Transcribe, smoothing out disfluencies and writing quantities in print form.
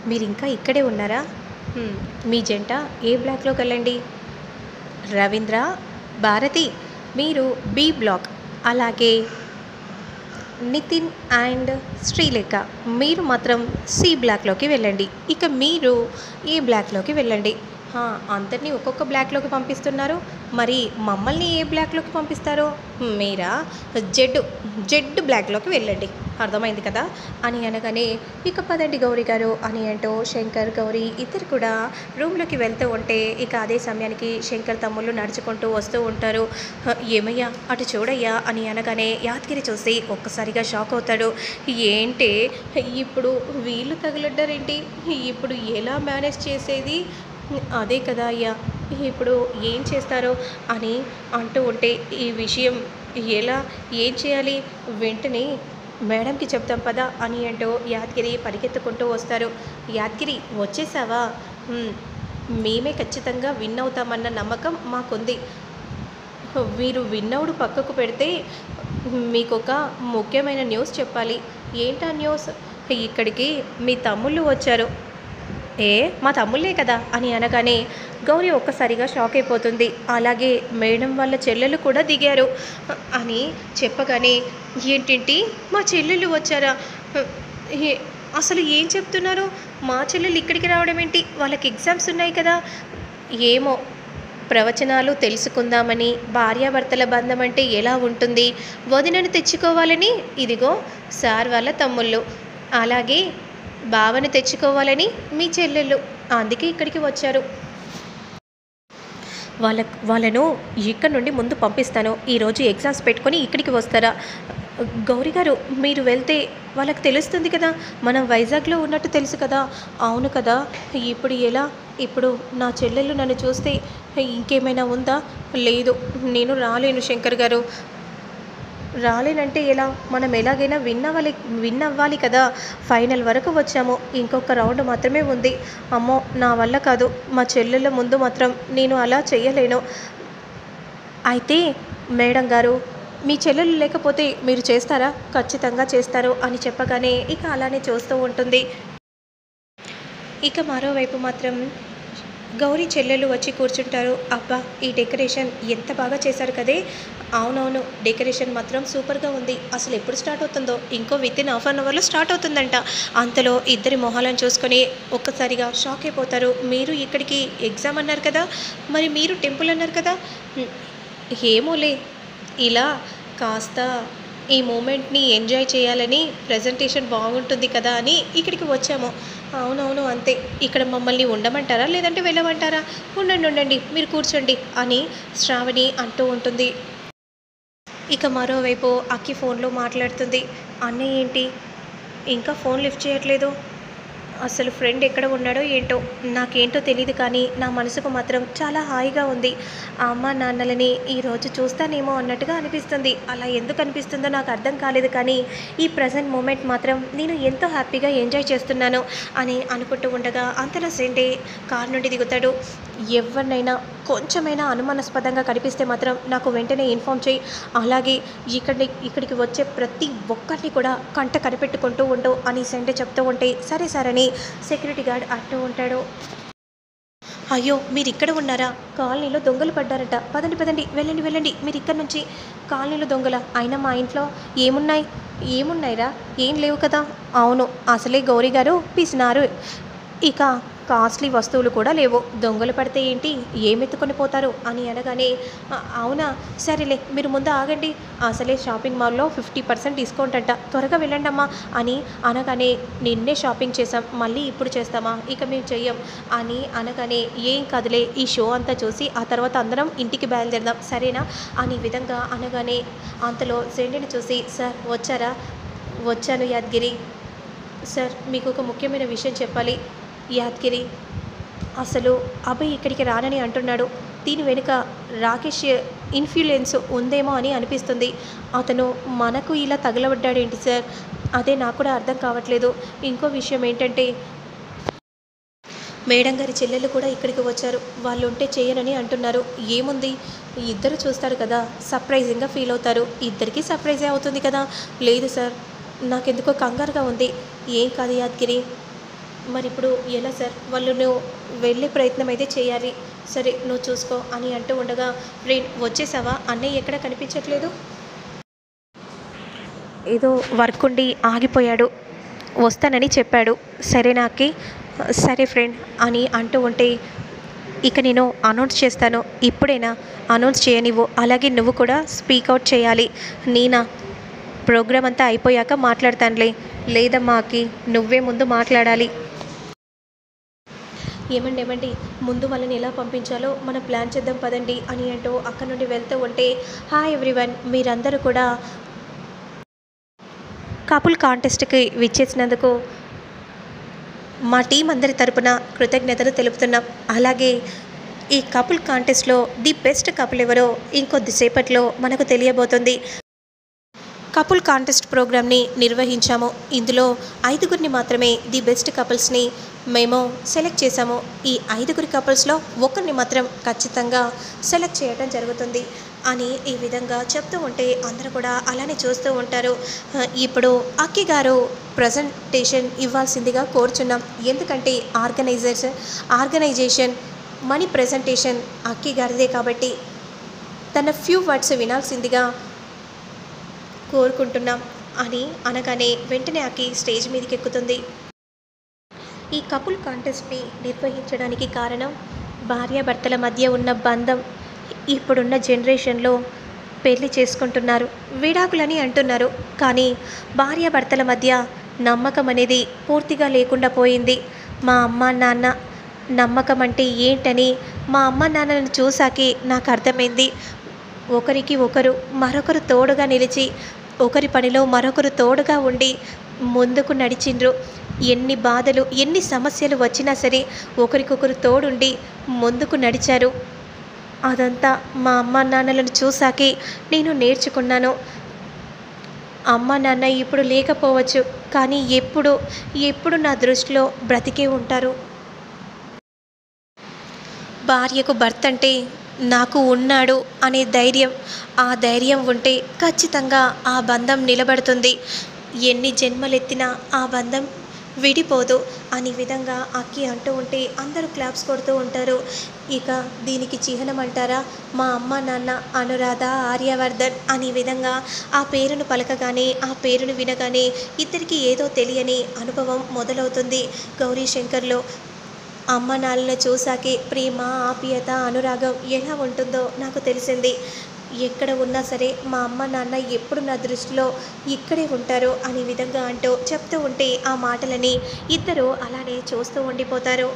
మీరింకా ఇక్కడే ఉన్నారా? హ్మ్. మీ జంట ఏ బ్లాక్‌లోకెళ్ళండి. రవీంద్ర, భారతి మీరు బి బ్లాక్. అలాగే నితిన్ అండ్ శ్రీలేఖ మీరు మాత్రం సి బ్లాక్‌లోకి వెళ్ళండి. ఇక మీరు ఏ బ్లాక్‌లోకి వెళ్ళండి. ఆ! అందరిని ఒక్కొక్క బ్లాక్‌లోకి పంపిస్తున్నారు. మరి మమ్మల్ని ఏ బ్లాక్‌లోకి పంపిస్తారో మీరా జెడ్, జెడ్ బ్లాక్‌లోకి వెళ్ళండి. అర్థమైంది కదా! అని అనగానే ఇక పదండి గౌరి గారు అని అంటూ శంకర్, గౌరి ఇద్దరు కూడా రూమ్‌లోకి వెళ్తూ ఉంటే ఇక అదే సమయానికి శంకర్ తమ్ముళ్ళు నడుచుకుంటూ వస్తూ ఉంటారు. ఏమయ్యా అటు చూడయ్యా అని అనగానే యాదగిరి చూసి ఒక్కసారిగా షాక్ అవుతాడు. ఏంటే ఇప్పుడు వీళ్ళు తగులడ్డారేంటి? ఇప్పుడు ఎలా మేనేజ్ చేసేది? అదే కదా అయ్యా! ఇప్పుడు ఏం చేస్తారో అని అంటూ ఉంటే ఈ విషయం ఎలా ఏం చేయాలి? వెంటనే మేడంకి చెప్తాం పదా అని అంటూ యాదగిరి పరిగెత్తుకుంటూ వస్తారు. యాదగిరి వచ్చేసావా? హ్మ్. మేమే ఖచ్చితంగా విన్ అవుతామన్న నమ్మకం మాకుంది. మీరు విన్నవుడు పక్కకు పెడితే మీకొక ముఖ్యమైన న్యూస్ చెప్పాలి. ఏంటా న్యూస్? ఇక్కడికి మీ తమ్ముళ్ళు వచ్చారు. ఏ మా తమ్ముళ్ళే కదా అని అనగానే గౌరీ ఒక్కసారిగా షాక్ అయిపోతుంది. అలాగే మేడం వాళ్ళ చెల్లెలు కూడా దిగారు అని చెప్పగానే ఏంటేంటి మా చెల్లెళ్ళు వచ్చారా? ఏ- అసలు ఏం చెప్తున్నారు? మా చెల్లెలు ఇక్కడికి రావడం ఏంటి? వాళ్ళకి ఎగ్జామ్స్ ఉన్నాయి కదా. ఏమో ప్రవచనాలు తెలుసుకుందామని భార్యాభర్తల బంధం అంటే ఎలా ఉంటుంది వదినను తెచ్చుకోవాలని ఇదిగో సార్ వాళ్ళ తమ్ముళ్ళు, అలాగే బావని తెచ్చుకోవాలని మీ చెల్లెళ్ళు, అందుకే ఇక్కడికి వచ్చారు. వాళ్ళను ఇక్కడ నుండి ముందు పంపిస్తాను. ఈరోజు ఎగ్జామ్స్ పెట్టుకొని ఇక్కడికి వస్తారా? గౌరీ గారు మీరు వెళ్తే వాళ్ళకి తెలుస్తుంది కదా, మనం వైజాగ్లో ఉన్నట్టు తెలుసు కదా. అవును కదా, ఇప్పుడు ఎలా? ఇప్పుడు నా చెల్లెళ్ళు నన్ను చూస్తే ఇంకేమైనా ఉందా? లేదు, నేను రాలేను శంకర్ గారు. రాలేనంటే ఎలా? మనం ఎలాగైనా విన్ అవ్వాలి కదా. ఫైనల్ వరకు వచ్చాము. ఇంకొక రౌండ్ మాత్రమే ఉంది. అమ్మో నా వల్ల కాదు. మా చెల్లెళ్ళ ముందు మాత్రం నేను అలా చెయ్యలేను. అయితే మేడం గారు మీ చెల్లెలు లేకపోతే మీరు చేస్తారా? ఖచ్చితంగా చేస్తారు అని చెప్పగానే ఇక అలానే చూస్తూ ఉంటుంది. ఇక మరోవైపు మాత్రం గౌరీ చెల్లెలు వచ్చి కూర్చుంటారు. అబ్బా ఈ డెకరేషన్ ఎంత బాగా చేశారు కదే. అవునవును డెకరేషన్ మాత్రం సూపర్గా ఉంది. అసలు ఎప్పుడు స్టార్ట్ అవుతుందో, ఇంకో వితిన్ హాఫ్ అన్ అవర్లో స్టార్ట్ అవుతుందంట. అంతలో ఇద్దరి మొహాలను చూసుకొని ఒక్కసారిగా షాక్ అయిపోతారు. మీరు ఇక్కడికి ఎగ్జామ్ అన్నారు కదా, మరి మీరు టెంపుల్ అన్నారు కదా. "హ్మ్, ఏమోలే ఇలా కాస్త ఈ మూమెంట్ని ఎంజాయ్ చేయాలని, ప్రజెంటేషన్ బాగుంటుంది కదా అని ఇక్కడికి వచ్చాము. అవునవును అంతే. ఇక్కడ మమ్మల్ని ఉండమంటారా లేదంటే వెళ్ళమంటారా? ఉండండి ఉండండి మీరు కూర్చోండి అని శ్రావణి అంటూ ఉంటుంది. ఇక మరోవైపు అక్కి ఫోన్లో మాట్లాడుతుంది. అన్నయ్య ఏంటి ఇంకా ఫోన్ లిఫ్ట్ చేయట్లేదు? అసలు ఫ్రెండ్ ఎక్కడ ఉన్నాడో ఏంటో నాకేంటో తెలియదు, కానీ నా మనసుకు మాత్రం చాలా హాయిగా ఉంది. ఆ అమ్మ నాన్నలని ఈరోజు చూస్తానేమో అన్నట్టుగా అనిపిస్తుంది. అలా ఎందుకు అనిపిస్తుందో నాకు అర్థం కాలేదు, కానీ ఈ ప్రజెంట్ మూమెంట్ మాత్రం నేను ఎంతో హ్యాపీగా ఎంజాయ్ చేస్తున్నాను అని అనుకుంటూ ఉండగా అంతలో సెండే కారు నుండి దిగుతాడు. ఎవరినైనా కొంచెమైనా అనుమానాస్పదంగా కనిపిస్తే మాత్రం నాకు వెంటనే ఇన్ఫామ్ చేయి. అలాగే ఇక్కడికి వచ్చే ప్రతి ఒక్కరిని కూడా కంట కనిపెట్టుకుంటూ ఉండు అని సెంటే చెప్తూ ఉంటే సరే సార్ అని సెక్యూరిటీ గార్డ్ అంటూ ఉంటాడు. అయ్యో మీరు ఇక్కడ ఉన్నారా? కాలనీలో దొంగలు పడ్డారట. పదండి పదండి వెళ్ళండి వెళ్ళండి మీరు ఇక్కడ నుంచి. కాలనీలో దొంగల అయినా మా ఇంట్లో ఏమున్నాయి? ఏమున్నాయిరా? ఏం లేవు కదా. అవును అసలే గౌరీ గారు పిసినారు. ఇక కాస్ట్లీ వస్తువులు కూడా లేవు. దొంగలు పడితే ఏంటి ఏమెత్తుకొని పోతారు అని అనగానే అవునా సరేలే మీరు ముందు ఆగండి. అసలే షాపింగ్ మాల్లో 50% డిస్కౌంట్ అంట, త్వరగా వెళ్ళండమ్మా అని అనగానే నిన్నే షాపింగ్ చేసాం మళ్ళీ ఇప్పుడు చేస్తామా? ఇక మేము చెయ్యం అని అనగానే ఏం కదిలే ఈ షో అంతా చూసి ఆ తర్వాత అందరం ఇంటికి బయలుదేరదాం సరేనా అని విధంగా అనగానే అంతలో సెండిని చూసి సార్ వచ్చారా? వచ్చాను యాద్గిరి. సార్ మీకు ఒక ముఖ్యమైన విషయం చెప్పాలి. యాద్గిరి అసలు అభయ్ ఇక్కడికి రానని అంటున్నాడు. దీని వెనుక రాకేష్ ఇన్ఫ్లుయెన్స్ ఉందేమో అని అనిపిస్తుంది. అతను మనకు ఇలా తగలబడ్డాడేంటి సార్? అదే నాకు కూడా అర్థం కావట్లేదు. ఇంకో విషయం ఏంటంటే మేడం గారి చెల్లెలు కూడా ఇక్కడికి వచ్చారు. వాళ్ళు ఉంటే చేయనని అంటున్నారు. ఏముంది ఇద్దరు చూస్తారు కదా, సర్ప్రైజింగ్గా ఫీల్ అవుతారు. ఇద్దరికీ సర్ప్రైజే అవుతుంది కదా. లేదు సార్ నాకెందుకో కంగారుగా ఉంది. ఏం కాదు యాద్గిరి, మరిప్పుడు ఎలా సార్? వాళ్ళు నువ్వు వెళ్ళే ప్రయత్నం అయితే చేయాలి. సరే నువ్వు చూసుకో అని అంటూ ఉండగా, "ఫ్రెండ్ వచ్చేసావా? అన్నయ్య ఎక్కడ కనిపించట్లేదు." ఏదో వర్క్ ఉండి ఆగిపోయాడు. వస్తానని చెప్పాడు. సరేనా అక్కి? సరే ఫ్రెండ్ అని అంటూ ఉంటే, ఇక నేను అనౌన్స్ చేస్తాను. ఇప్పుడేనా? అనౌన్స్ చేయనివ్వు. అలాగే నువ్వు కూడా స్పీక్ ఔట్ చేయాలి. నేనా? ప్రోగ్రామ్ అంతా అయిపోయాక మాట్లాడతానులే. లేదమ్మా అక్కి, నువ్వే ముందు మాట్లాడాలి. ఏమండి ముందు వాళ్ళని ఎలా పంపించాలో మనం ప్లాన్ చేద్దాం పదండి అని అంటూ అక్కడ నుండి వెళ్తూ ఉంటే, హాయ్ ఎవ్రీవన్, మీరందరూ కూడా కపుల్ కాంటెస్ట్‌కి విచ్చేసినందుకు మా టీం అందరి తరపున కృతజ్ఞతలు తెలుపుతున్నాం. అలాగే ఈ కపుల్ కాంటెస్ట్‌లో ది బెస్ట్ కపుల్ ఎవరో ఇంకొద్దిసేపట్లో మనకు తెలియబోతుంది. కపుల్ కాంటెస్ట్ ప్రోగ్రామ్‌ని నిర్వహించాము. ఇందులో 5గురిని మాత్రమే ది బెస్ట్ కపుల్స్‌ని మేము సెలెక్ట్ చేశాము. ఈ 5గురి కపుల్స్‌లో ఒకరిని మాత్రం ఖచ్చితంగా సెలెక్ట్ చేయడం జరుగుతుంది అని ఈ విధంగా చెప్తూ ఉంటే అందరూ కూడా అలానే చూస్తూ ఉంటారు. ఇప్పుడు అక్కి గారు ప్రజెంటేషన్ ఇవ్వాల్సిందిగా కోరుచున్నాం. ఎందుకంటే ఆర్గనైజేషన్ మనీ ప్రజెంటేషన్ అక్కి గారిదే కాబట్టి తన ఫ్యూ వర్డ్స్ వినాల్సిందిగా కోరుకుంటున్నాం అని అనగానే వెంటనే అక్కి స్టేజ్ మీదకి ఎక్కుతుంది. ఈ కపుల్ కాంటెస్ట్ని నిర్వహించడానికి కారణం భార్యాభర్తల మధ్య ఉన్న బంధం ఇప్పుడున్న జనరేషన్లో పెళ్లి చేసుకుంటున్నారు, విడాకులని అంటున్నారు. కానీ భార్యాభర్తల మధ్య నమ్మకం అనేది పూర్తిగా లేకుండా పోయింది. మా అమ్మ నాన్న నమ్మకం అంటే ఏంటని మా అమ్మ నాన్నలను చూసాకే నాకు అర్థమైంది. ఒకరికి ఒకరు మరొకరు తోడుగా నిలిచి, ఒకరి పనిలో మరొకరు తోడుగా ఉండి ముందుకు నడిచిండ్రు. ఎన్ని బాధలు, ఎన్ని సమస్యలు వచ్చినా సరే ఒకరికొకరు తోడుండి ముందుకు నడిచారు. అదంతా మా అమ్మ నాన్నలను చూసాకే నేను నేర్చుకున్నాను. అమ్మ నాన్న ఇప్పుడు లేకపోవచ్చు, కానీ ఎప్పుడు నా దృష్టిలో బ్రతికే ఉంటారు. భార్యకు భర్త అంటే నాకు ఉన్నాడు అనే ధైర్యం, ఆ ధైర్యం ఉంటే ఖచ్చితంగా ఆ బంధం నిలబడుతుంది. ఎన్ని జన్మలెత్తినా ఆ బంధం విడిపోదు అని విధంగా అక్కి అంటూ ఉంటే అందరూ క్లాప్స్ కొడుతూ ఉంటారు. ఇక దీనికి చిహ్నం అంటారా, మా అమ్మ నాన్న అనురాధ ఆర్యవర్ధన్ అనే విధంగా ఆ పేరును పలకగానే, ఆ పేరును వినగానే ఇద్దరికి ఏదో తెలియని అనుభవం మొదలవుతుంది గౌరీ శంకర్లో. అమ్మ నాన్నలను చూసాకే ప్రేమ, ఆప్యాయత, అనురాగం ఎలా ఉంటుందో నాకు తెలిసింది. ఎక్కడ ఉన్నా సరే మా అమ్మ నాన్న ఎప్పుడు నా దృష్టిలో ఇక్కడే ఉంటారు అనే విధంగా అంటూ చెప్తూ ఉంటే ఆ మాటలని ఇద్దరు అలానే చూస్తూ ఉండిపోతారు.